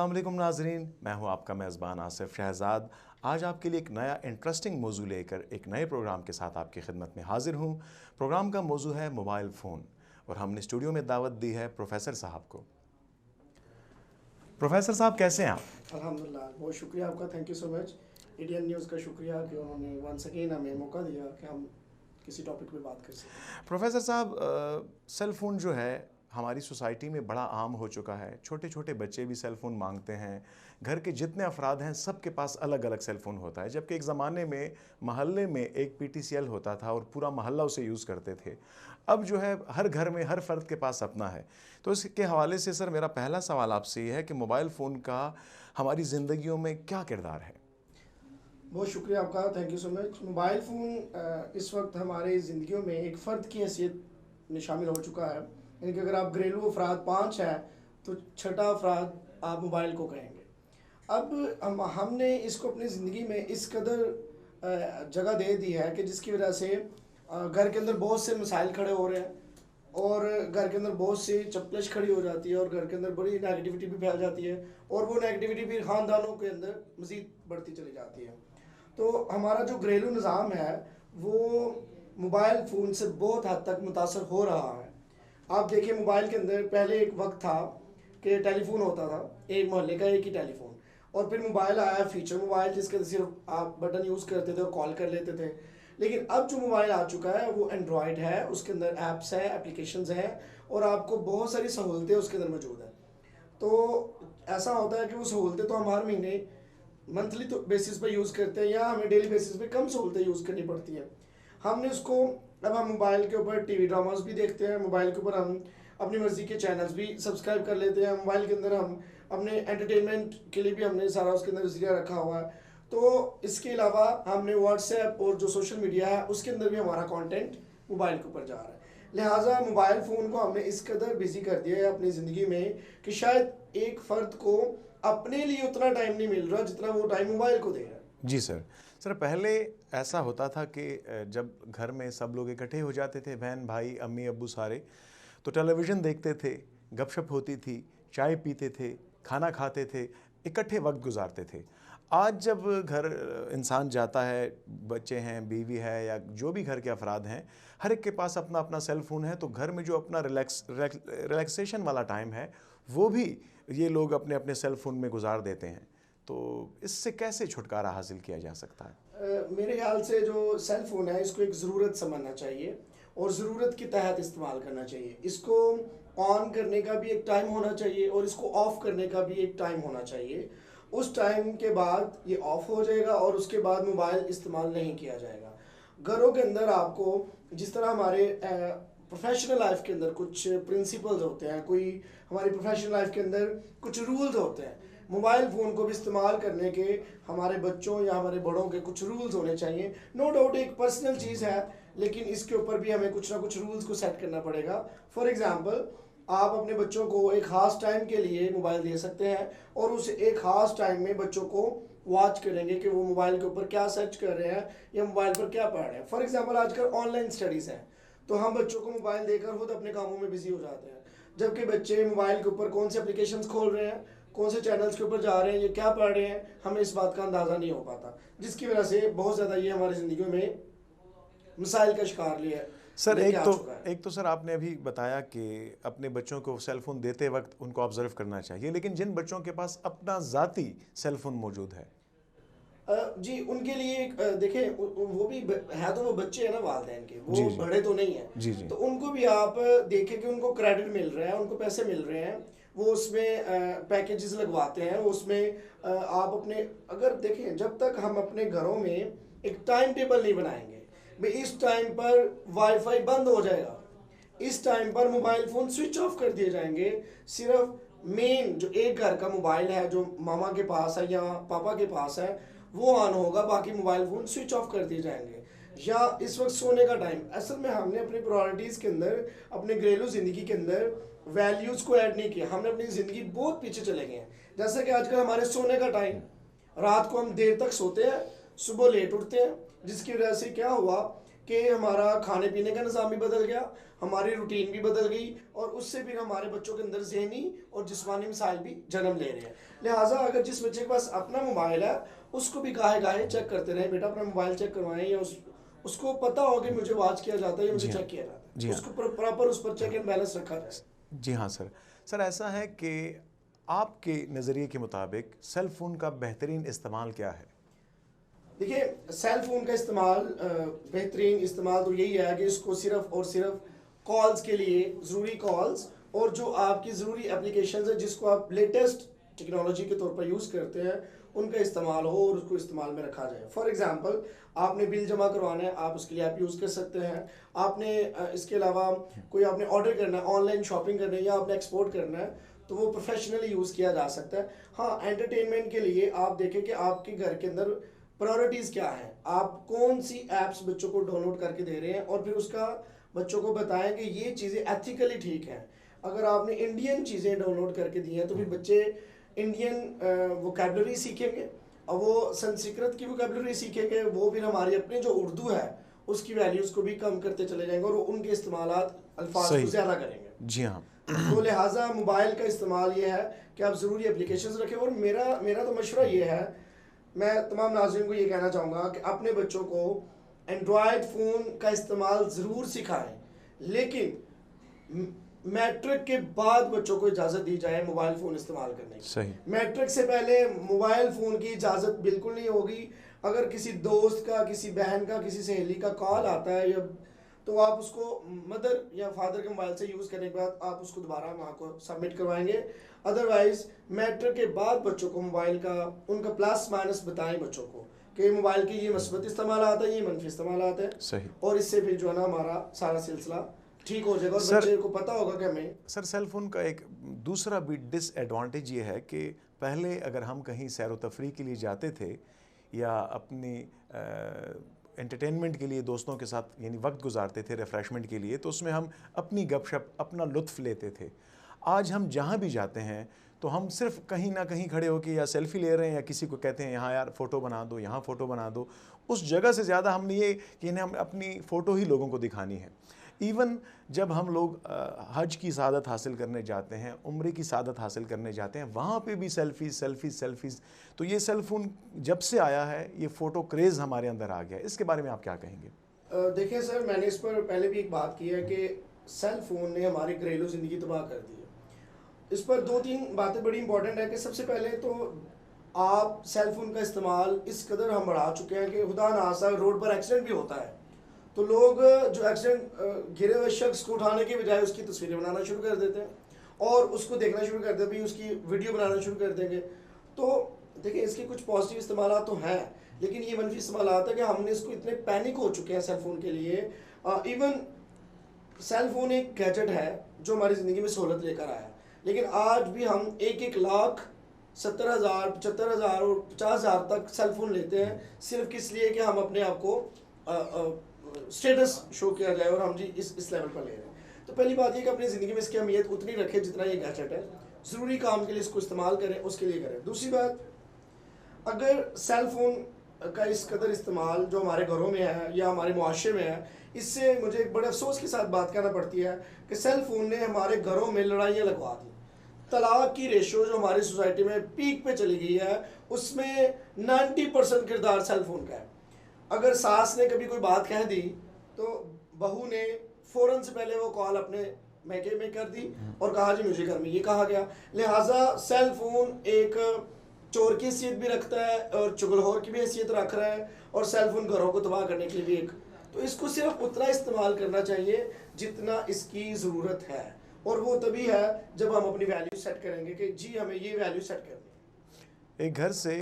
अस्सलाम वालेकुम नाजरीन, मैं हूं आपका मेज़बान आसिफ शहजाद। आज आपके लिए एक नया इंटरेस्टिंग मौजू लेकर एक नए प्रोग्राम के साथ आपकी खिदमत में हाजिर हूं। प्रोग्राम का मौजू है मोबाइल फ़ोन और हमने स्टूडियो में दावत दी है प्रोफेसर साहब को। प्रोफेसर साहब कैसे हैं आप? अल्हम्दुलिल्लाह, बहुत शुक्रिया आपका, thank you so much. Indian news का शुक्रिया कि उन्होंने वंस अगेन हमें मौका दिया कि हम किसी टॉपिक पे बात कर सकें। प्रोफेसर साहब, सेल फ़ोन जो है हमारी सोसाइटी में बड़ा आम हो चुका है। छोटे छोटे बच्चे भी सेल फ़ोन मांगते हैं। घर के जितने अफराद हैं सबके पास अलग अलग सेल फ़ोन होता है, जबकि एक ज़माने में महल्ले में एक PTCL होता था और पूरा मोहल्ला उसे यूज़ करते थे। अब जो है हर घर में हर फ़र्द के पास अपना है। तो इसके हवाले से सर मेरा पहला सवाल आपसे ये है कि मोबाइल फ़ोन का हमारी ज़िंदगियों में क्या किरदार है? बहुत शुक्रिया आपका, thank you so much. Mobile phone इस वक्त हमारे ज़िंदगियों में एक फ़र्द की हैसियत में शामिल हो चुका है। यानी कि अगर आप घरेलू अफराद 5 हैं तो छठा अफराद आप मोबाइल को कहेंगे। अब हमने इसको अपनी ज़िंदगी में इस कदर जगह दे दी है कि जिसकी वजह से घर के अंदर बहुत से मसाइल खड़े हो रहे हैं और घर के अंदर बहुत सी चपलिश खड़ी हो जाती है और घर के अंदर बड़ी नेगेटिविटी भी फैल जाती है और वो नेगेटिविटी फिर ख़ानदानों के अंदर मज़ीद बढ़ती चली जाती है। तो हमारा जो घरेलू निज़ाम है वो मोबाइल फ़ोन से बहुत हद तक मुतासर हो रहा है। आप देखिए, मोबाइल के अंदर पहले एक वक्त था कि टेलीफोन होता था, एक मोहल्ले का एक ही टेलीफोन, और फिर मोबाइल आया, फीचर मोबाइल, जिसके अंदर सिर्फ आप बटन यूज़ करते थे और कॉल कर लेते थे। लेकिन अब जो मोबाइल आ चुका है वो एंड्रॉयड है, उसके अंदर ऐप्स है, एप्लीकेशंस हैं और आपको बहुत सारी सहूलतें उसके अंदर मौजूद हैं। तो ऐसा होता है कि वो सहूलतें तो हम हर महीने मंथली तो बेसिस पे यूज़ करते हैं या हमें डेली बेसिस पे कम सहूलतें यूज़ करनी पड़ती हैं। हमने उसको, अब हम मोबाइल के ऊपर टीवी ड्रामास भी देखते हैं, मोबाइल के ऊपर हम अपनी मर्ज़ी के चैनल्स भी सब्सक्राइब कर लेते हैं, मोबाइल के अंदर हम अपने एंटरटेनमेंट के लिए भी हमने सारा उसके अंदर ज़रिया रखा हुआ है। तो इसके अलावा हमने व्हाट्सएप और जो सोशल मीडिया है उसके अंदर भी हमारा कंटेंट मोबाइल के ऊपर जा रहा है। लिहाजा मोबाइल फ़ोन को हमने इस कदर बिजी कर दिया है अपनी ज़िंदगी में कि शायद एक फ़र्द को अपने लिए उतना टाइम नहीं मिल रहा जितना वो टाइम मोबाइल को दे रहा है। जी सर। सर पहले ऐसा होता था कि जब घर में सब लोग इकट्ठे हो जाते थे, बहन भाई अम्मी अब्बू सारे, तो टेलीविज़न देखते थे, गपशप होती थी, चाय पीते थे, खाना खाते थे, इकट्ठे वक्त गुजारते थे। आज जब घर इंसान जाता है, बच्चे हैं, बीवी है या जो भी घर के अफराद हैं, हर एक के पास अपना अपना सेल फ़ोन है, तो घर में जो अपना रिलैक्सेशन वाला टाइम है वो भी ये लोग अपने अपने सेल फ़ोन में गुजार देते हैं। तो इससे कैसे छुटकारा हासिल किया जा सकता है? मेरे ख्याल से जो सेल फ़ोन है इसको एक ज़रूरत समझना चाहिए और ज़रूरत के तहत इस्तेमाल करना चाहिए। इसको ऑन करने का भी एक टाइम होना चाहिए और इसको ऑफ़ करने का भी एक टाइम होना चाहिए। उस टाइम के बाद ये ऑफ़ हो जाएगा और उसके बाद मोबाइल इस्तेमाल नहीं किया जाएगा। घरों के अंदर आपको, जिस तरह हमारे प्रोफेशनल लाइफ के अंदर कुछ प्रिंसिपल्स होते हैं, कोई हमारी प्रोफेशनल लाइफ के अंदर कुछ रूल्स होते हैं, मोबाइल फ़ोन को भी इस्तेमाल करने के हमारे बच्चों या हमारे बड़ों के कुछ रूल्स होने चाहिए। नो डाउट एक पर्सनल चीज़ है, लेकिन इसके ऊपर भी हमें कुछ ना कुछ रूल्स को सेट करना पड़ेगा। फॉर एग्ज़ाम्पल, आप अपने बच्चों को एक ख़ास टाइम के लिए मोबाइल दे सकते हैं और उस एक ख़ास टाइम में बच्चों को वॉच करेंगे कि वो मोबाइल के ऊपर क्या सर्च कर रहे हैं या मोबाइल पर क्या पढ़ रहे हैं। फॉर एग्ज़ाम्पल, आजकल ऑनलाइन स्टडीज़ हैं तो हम बच्चों को मोबाइल देकर खुद अपने कामों में बिजी हो जाते हैं, जबकि बच्चे मोबाइल के ऊपर कौन से एप्लीकेशंस खोल रहे हैं, कौन से चैनल्स के ऊपर जा रहे हैं, ये क्या पढ़ रहे हैं, हमें इस बात का अंदाज़ा नहीं हो पाता, जिसकी वजह से बहुत ज़्यादा ये हमारी ज़िंदगी में मसाइल का शिकार लिया सर लेके आ चुका है। एक तो सर आपने अभी बताया कि अपने बच्चों को सेल फ़ोन देते वक्त उनको ऑब्ज़र्व करना चाहिए, लेकिन जिन बच्चों के पास अपना ज़ाती सेल फ़ोन मौजूद है। जी, उनके लिए देखें, वो भी है तो वो बच्चे हैं ना वालिदैन के, वो जी जी। बड़े तो नहीं हैं। जी जी। तो उनको भी आप देखें कि उनको क्रेडिट मिल रहा है, उनको पैसे मिल रहे हैं, वो उसमें पैकेजेस लगवाते हैं, उसमें आप अपने, अगर देखें, जब तक हम अपने घरों में एक टाइम टेबल नहीं बनाएंगे, भाई इस टाइम पर वाईफाई बंद हो जाएगा, इस टाइम पर मोबाइल फ़ोन स्विच ऑफ कर दिए जाएंगे, सिर्फ मेन जो एक घर का मोबाइल है जो मामा के पास है या पापा के पास है वो ऑन होगा, बाकी मोबाइल फ़ोन स्विच ऑफ कर दिए जाएंगे। या इस वक्त सोने का टाइम, असल में हमने अपनी प्रायोरिटीज़ के अंदर, अपने घरेलू ज़िंदगी के अंदर वैल्यूज़ को ऐड नहीं किया, हमने अपनी ज़िंदगी बहुत पीछे चले गए हैं। जैसे कि आजकल हमारे सोने का टाइम, रात को हम देर तक सोते हैं, सुबह लेट उठते हैं, जिसकी वजह से क्या हुआ कि हमारा खाने पीने का निज़ाम भी बदल गया, हमारी रूटीन भी बदल गई, और उससे फिर हमारे बच्चों के अंदर ज़हनी और जिस्मानी मसाइल भी जन्म ले रहे हैं। लिहाजा अगर जिस बच्चे के पास अपना मोबाइल है उसको भी गाहे गाहे चेक करते रहें, बेटा अपना मोबाइल चेक करवाएं, या उसको पता हो कि मुझे वॉच किया जाता है या मुझे जी हाँ, चेक किया जाता है, जी हाँ, उसको प्रॉपर उस पर चेक एंड बैलेंस रखा जाए। जी हाँ सर। सर ऐसा है कि आपके नज़रिए के मुताबिक सेल फ़ोन का बेहतरीन इस्तेमाल क्या है? देखिए, सेल फोन का इस्तेमाल बेहतरीन इस्तेमाल तो यही है कि इसको सिर्फ और सिर्फ कॉल्स के लिए, ज़रूरी कॉल्स और जो आपकी ज़रूरी एप्लीकेशंस है जिसको आप लेटेस्ट टेक्नोलॉजी के तौर पर यूज़ करते हैं उनका इस्तेमाल हो और उसको इस्तेमाल में रखा जाए। फॉर एग्जांपल, आपने बिल जमा करवाना है, आप उसके लिए ऐप यूज़ कर सकते हैं। आपने इसके अलावा कोई आपने ऑर्डर करना है, ऑनलाइन शॉपिंग करना है, या आपने एक्सपोर्ट करना है, तो वो प्रोफेशनली यूज़ किया जा सकता है। हाँ, एंटरटेनमेंट के लिए आप देखें कि आपके घर के अंदर प्रायोरिटीज़ क्या है, आप कौन सी ऐप्स बच्चों को डाउनलोड करके दे रहे हैं, और फिर उसका बच्चों को बताएं कि ये चीज़ें एथिकली ठीक हैं। अगर आपने इंडियन चीज़ें डाउनलोड करके दी हैं तो फिर बच्चे इंडियन वोकेबलरी सीखेंगे, और वो संस्कृत की वोकेबलरी सीखेंगे, वो फिर हमारी अपनी जो उर्दू है उसकी वैल्यूज़ को भी कम करते चले जाएंगे और उनके इस्तेमालात अल्फाज को सही। ज़्यादा करेंगे। जी हाँ, तो लिहाजा मोबाइल का इस्तेमाल ये है कि आप ज़रूरी एप्लीकेशंस रखें। और मेरा तो मशवरा ये है, मैं तमाम नाज़रीन को ये कहना चाहूँगा कि अपने बच्चों को एंड्रॉयड फ़ोन का इस्तेमाल ज़रूर सिखाएं, लेकिन मैट्रिक के बाद बच्चों को इजाज़त दी जाए मोबाइल फ़ोन इस्तेमाल करने की। सही। मैट्रिक से पहले मोबाइल फ़ोन की इजाज़त बिल्कुल नहीं होगी। अगर किसी दोस्त का, किसी बहन का, किसी सहेली का कॉल आता है, या तो आप उसको मदर या फादर के मोबाइल से यूज़ करने के बाद आप उसको दोबारा वहाँ को सबमिट करवाएंगे। अदरवाइज़ मैट्रिक के बाद बच्चों को मोबाइल का उनका प्लस माइनस बताएं बच्चों को कि मोबाइल के ये मस्बत इस्तेमाल आता है, ये मनफी इस्तेमाल आता है। सही। और इससे फिर जो है ना हमारा सारा सिलसिला ठीक हो जाएगा और बच्चे को पता होगा कि हमें। सर सेल फ़ोन का एक दूसरा भी डिसएडवांटेज ये है कि पहले अगर हम कहीं सैर व तफरीह के लिए जाते थे या अपनी एंटरटेनमेंट के लिए दोस्तों के साथ यानी वक्त गुजारते थे रिफ़्रेशमेंट के लिए, तो उसमें हम अपनी गपशप, अपना लुत्फ़ लेते थे। आज हम जहाँ भी जाते हैं तो हम सिर्फ कहीं ना कहीं खड़े होकर या सेल्फ़ी ले रहे हैं या किसी को कहते हैं यहाँ यार फ़ोटो बना दो, यहाँ फ़ोटो बना दो। उस जगह से ज़्यादा हमने ये कि इन्हें हम अपनी फ़ोटो ही लोगों को दिखानी है। इवन जब हम लोग हज की सादत हासिल करने जाते हैं, उम्रे की सादत हासिल करने जाते हैं, वहाँ पे भी सेल्फ़ीज़। तो ये सेल फ़ोन जब से आया है, ये फ़ोटो क्रेज़ हमारे अंदर आ गया है। इसके बारे में आप क्या कहेंगे? देखिए सर, मैंने इस पर पहले भी एक बात की है कि सेल फ़ोन ने हमारी घरेलू ज़िंदगी तबाह कर दी है। इस पर 2-3 बातें बड़ी इंपॉर्टेंट है कि सबसे पहले तो आप सेल फ़ोन का इस्तेमाल इस कदर हम बढ़ा चुके हैं कि खुदा ना खास्ता रोड पर एक्सीडेंट भी होता है तो लोग जो एक्सीडेंट गिरे हुए शख्स को उठाने के बजाय उसकी तस्वीरें बनाना शुरू कर देते हैं और उसको देखना शुरू कर देते हैं, उसकी वीडियो बनाना शुरू कर देंगे। तो देखिए, इसके कुछ पॉजिटिव इस्तेमाल तो हैं, लेकिन ये मनफी इस्तेमाल है कि हमने इसको इतने पैनिक हो चुके हैं सेल फ़ोन के लिए। इवन सेल फ़ोन एक गैजेट है जो हमारी ज़िंदगी में सहूलत लेकर आया है, लेकिन आज भी हम 1-1 लाख 70,000, 75,000 और 50,000 तक सेल फ़ोन लेते हैं सिर्फ किस लिए कि हम अपने आप को स्टेटस शो किया जाए और हम जी इस लेवल पर ले रहे हैं। तो पहली बात ये कि अपनी ज़िंदगी में इसकी अहमियत उतनी रखें जितना ये गैजेट है, ज़रूरी काम के लिए इसको इस्तेमाल करें, उसके लिए करें। दूसरी बात, अगर सेल फ़ोन का इस कदर इस्तेमाल जो हमारे घरों में है या हमारे मुआशरे में है, इससे मुझे एक बड़े अफसोस के साथ बात करना पड़ती है कि सेल फ़ोन ने हमारे घरों में लड़ाइयाँ लगवा दी। तलाक की रेशो जो हमारी सोसाइटी में पीक पे चली गई है, उसमें 90% किरदार सेल फ़ोन का है। अगर सास ने कभी कोई बात कह दी तो बहू ने फ़ौरन से पहले वो कॉल अपने मैके में कर दी और कहा जी मुझे घर में ये कहा गया। लिहाजा सेल फ़ोन एक चोर की हैसियत भी रखता है और चुगलखोर की भी हैसियत रख रहा है, और सेल फ़ोन घरों को तबाह करने के लिए भी एक, तो इसको सिर्फ उतना इस्तेमाल करना चाहिए जितना इसकी ज़रूरत है, और वो तभी है जब हम अपनी वैल्यू सेट करेंगे कि जी हमें ये वैल्यू सेट करनी है। एक घर से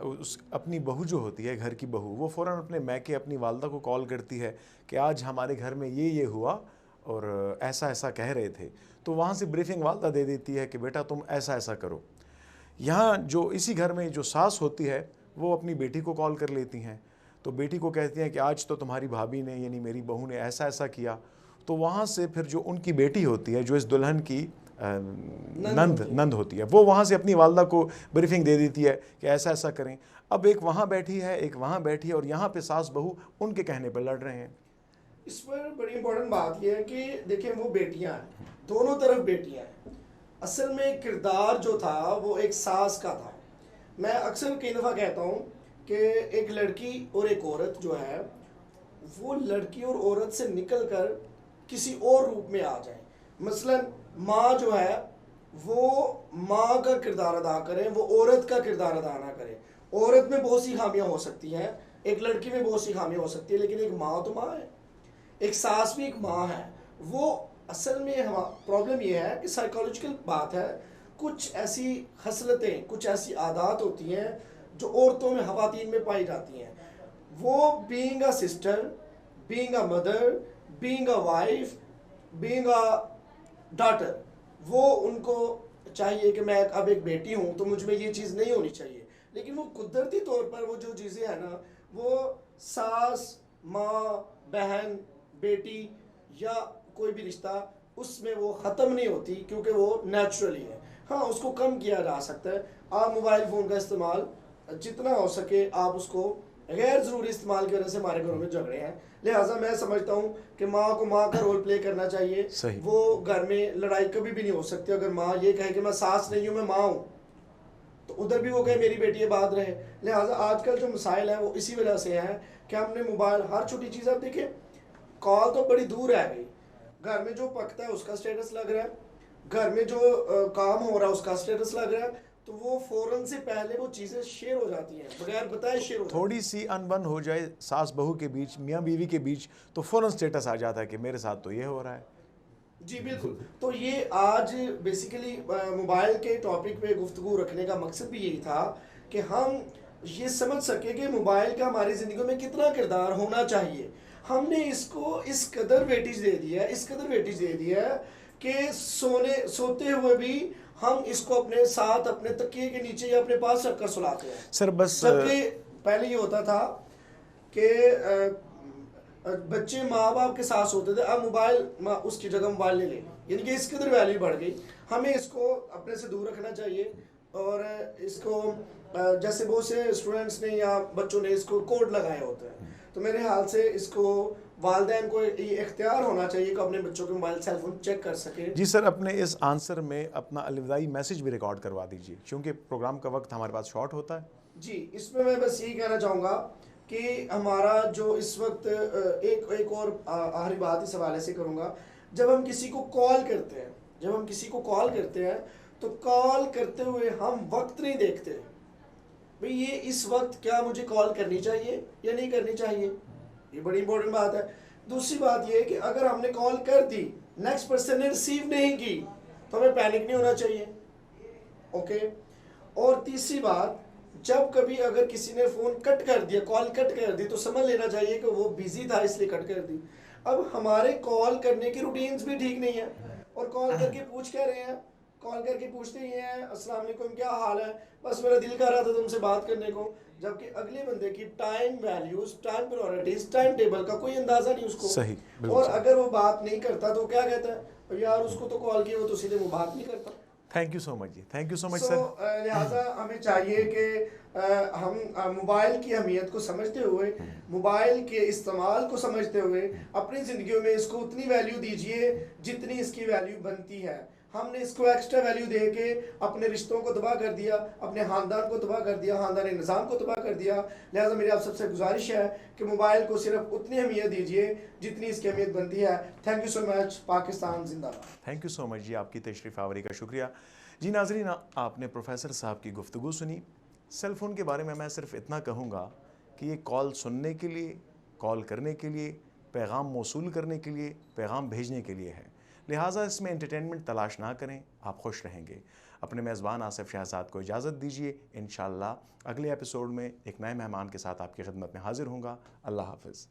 उस अपनी बहू जो होती है, घर की बहू, वो फ़ौरन अपने मैके अपनी वालदा को कॉल करती है कि आज हमारे घर में ये हुआ और ऐसा ऐसा कह रहे थे, तो वहाँ से ब्रीफिंग वालदा दे देती है कि बेटा तुम ऐसा ऐसा करो। यहाँ जो इसी घर में जो सास होती है वो अपनी बेटी को कॉल कर लेती हैं, तो बेटी को कहती हैं कि आज तो तुम्हारी भाभी ने यानी मेरी बहू ने ऐसा ऐसा किया। तो वहाँ से फिर जो उनकी बेटी होती है, जो इस दुल्हन की नंद होती है, वो वहाँ से अपनी वालदा को ब्रीफिंग दे देती है कि ऐसा ऐसा करें। अब एक वहाँ बैठी है, एक वहाँ बैठी है, और यहाँ पे सास बहू उनके कहने पर लड़ रहे हैं। इस पर बड़ी इंपॉर्टेंट बात यह है कि देखिए वो बेटियां हैं, दोनों तरफ बेटियां हैं। असल में किरदार जो था वो एक सास का था। मैं अक्सर कई दफ़ा कहता हूँ कि एक लड़की और एक औरत जो है वो लड़की और औरत से निकल कर किसी और रूप में आ जाए। मसलन माँ जो है वो माँ का किरदार अदा करें, वो औरत का किरदार अदा ना करें। औरत में बहुत सी खामियां हो सकती हैं, एक लड़की में बहुत सी खामियां हो सकती है, लेकिन एक माँ तो माँ है, एक सास भी एक माँ है। वो असल में हम प्रॉब्लम ये है कि साइकोलॉजिकल बात है, कुछ ऐसी खसलतें, कुछ ऐसी आदत होती हैं जो औरतों में, खवातीन में पाई जाती हैं। वो being a sister, being a mother, being a wife, being a daughter, वो उनको चाहिए कि मैं अब एक बेटी हूँ तो मुझ में ये चीज़ नहीं होनी चाहिए। लेकिन वो कुदरती तौर पर वो जो चीज़ें हैं ना, वो सास, माँ, बहन, बेटी या कोई भी रिश्ता, उसमें वो ख़त्म नहीं होती, क्योंकि वो नेचुरली है। हाँ, उसको कम किया जा सकता है। आप मोबाइल फ़ोन का इस्तेमाल जितना हो सके आप उसको, गैर ज़रूरी इस्तेमाल की वजह से हमारे घरों में झगड़े हैं। लिहाजा मैं समझता हूँ कि माँ को माँ का रोल प्ले करना चाहिए। सही। वो घर में लड़ाई कभी भी नहीं हो सकती। अगर माँ ये कहे कि मैं सास नहीं हूँ, मैं माँ हूँ, तो उधर भी वो कहे मेरी बेटी बात रहे। लिहाजा आजकल जो मसाइल हैं वो इसी वजह से हैं कि हमने मोबाइल, हर छोटी चीज़, आप देखिए कॉल तो बड़ी दूर रह गई, घर में जो पकता है उसका स्टेटस लग रहा है, घर में जो काम हो रहा है उसका स्टेटस लग रहा है, तो वो फौरन से पहले वो चीज़ें शेयर हो जाती हैं, बगैर बताए शेयर हो जाती हैं। थोड़ी सी अनबन हो जाए सास बहू के बीच, मियाँ बीवी के बीच, तो फ़ौरन स्टेटस आ जाता है कि मेरे साथ तो ये हो रहा है। जी बिल्कुल। तो ये आज बेसिकली मोबाइल के टॉपिक पे गुफ्तगू रखने का मकसद भी यही था कि हम ये समझ सके कि मोबाइल का हमारी ज़िंदगी में कितना किरदार होना चाहिए। हमने इसको इस कदर वेटेज दे दिया है, इस कदर वेटेज दे दिया है कि सोते हुए भी हम इसको अपने साथ, अपने तकिए के नीचे या अपने पास रखकर सुलाते हैं। सर बस जबकि पहले ये होता था कि बच्चे माँ बाप के साथ होते थे, अब मोबाइल उसकी जगह मोबाइल ले लें, यानी कि इस कदर वैल्यू बढ़ गई। हमें इसको अपने से दूर रखना चाहिए। और इसको जैसे बहुत से स्टूडेंट्स ने या बच्चों ने इसको कोड लगाए होते हैं, तो मेरे ख्याल से इसको वालिदैन को ये इख्तियार होना चाहिए कि अपने बच्चों के मोबाइल सेल फोन चेक कर सके। जी सर, अपने इस आंसर में अपना अलविदाई मैसेज भी रिकॉर्ड करवा दीजिए, क्योंकि प्रोग्राम का वक्त हमारे पास शॉर्ट होता है। जी, इसमें मैं बस यही कहना चाहूँगा कि हमारा जो इस वक्त एक और आखिरी बात इस हवाले से करूँगा। जब हम किसी को कॉल करते हैं, जब हम किसी को कॉल करते हैं, तो कॉल करते हुए हम वक्त नहीं देखते भाई ये इस वक्त क्या मुझे कॉल करनी चाहिए या नहीं करनी चाहिए। ये बड़ी इंपॉर्टेंट बात है। दूसरी बात ये है कि अगर हमने कॉल कर दी, नेक्स्ट पर्सन ने रिसीव नहीं की, तो हमें पैनिक नहीं होना चाहिए। ओके। और तीसरी बात, जब कभी अगर किसी ने फ़ोन कट कर दिया, कॉल कट कर दी, तो समझ लेना चाहिए कि वो बिजी था इसलिए कट कर दी। अब हमारे कॉल करने की रूटीन्स भी ठीक नहीं है, और कॉल करके पूछ क्या रहे हैं, कॉल करके पूछते ही हैं अस्सलाम वालेकुम, क्या हाल है, बस मेरा दिल कर रहा था तुमसे बात करने को। जबकि अगले बंदे की time values, time priorities, time table का कोई अंदाजा नहीं उसको। सही, बिल्कुल और सही। अगर वो बात नहीं करता तो क्या कहता है, यार उसको तो कॉल किया, वो तो सीधे वो बात नहीं करता। थैंक यू सो मच जी, thank you so much so sir. लिहाजा हमें चाहिए कि हम मोबाइल की अहमियत को समझते हुए, मोबाइल के इस्तेमाल को समझते हुए अपनी ज़िंदगियों में इसको उतनी वैल्यू दीजिए जितनी इसकी वैल्यू बनती है। हमने इसको एक्स्ट्रा वैल्यू दे के अपने रिश्तों को तबाह कर दिया, अपने ख़ानदान को तबाह कर दिया, ख़ानदानी निज़ाम को तबाह कर दिया। लिहाजा मेरी आप सबसे गुजारिश है कि मोबाइल को सिर्फ उतनी अहमियत दीजिए जितनी इसकी अहमियत बनती है। Thank you so much. Pakistan जिंदाबाद। थैंक यू सो मच जी, आपकी तशरीफ़ आवरी का शुक्रिया। जी नाज़रीन, आपने प्रोफेसर साहब की गुफ्तगू सुनी। सेल फ़ोन के बारे में मैं सिर्फ इतना कहूँगा कि ये कॉल सुनने के लिए, कॉल करने के लिए, पैगाम मौसूल करने के लिए, पैगाम भेजने के लिए है। लिहाजा इसमें एंटरटेनमेंट तलाश ना करें, आप खुश रहेंगे। अपने मेज़बान आसिफ शहजाद को इजाज़त दीजिए। इंशाअल्लाह अगले एपिसोड में एक नए मेहमान के साथ आपकी खिदमत में हाजिर होऊंगा। अल्लाह हाफ़िज़।